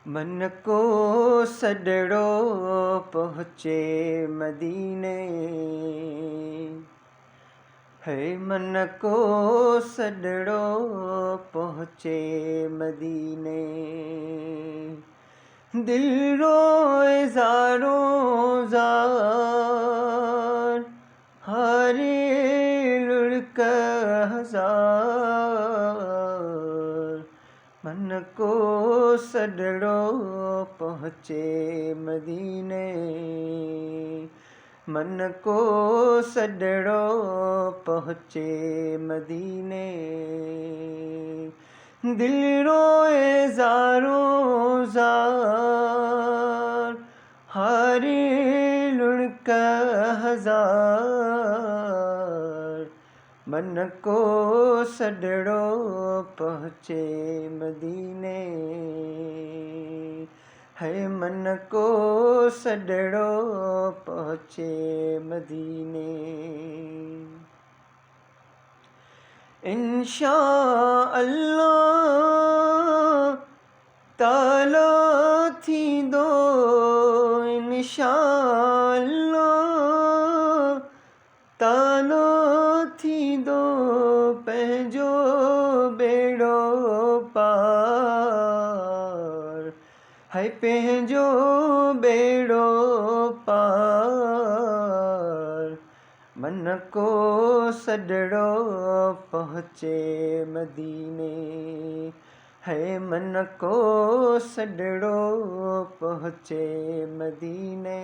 मन को सदड़ो पहुँचे मदीने, है मन को सदड़ो पहुँचे मदीने। दिल रोए ज़ारों ज़ार, हारे लुढ़क हज़ार। मन को सदड़ो पहुँचे मदीने, मन को सदड़ो पहुँचे मदीने। दिल रोए ज़ारों ज़ार, हारे लुढ़क हज़ार। मन को सदड़ो पहुँचे मदीने, है मन को सदड़ो पहुँचे मदीने। इंशाअल्लाह ताला थींदो, इंशाअल्लाह तालो थींदो पंहिंजो बेड़ो पार, है पंहिंजो बेड़ो पार। मन को सदड़ो पहुँचे मदीने, है मन को सदड़ो पहुँचे मदीने।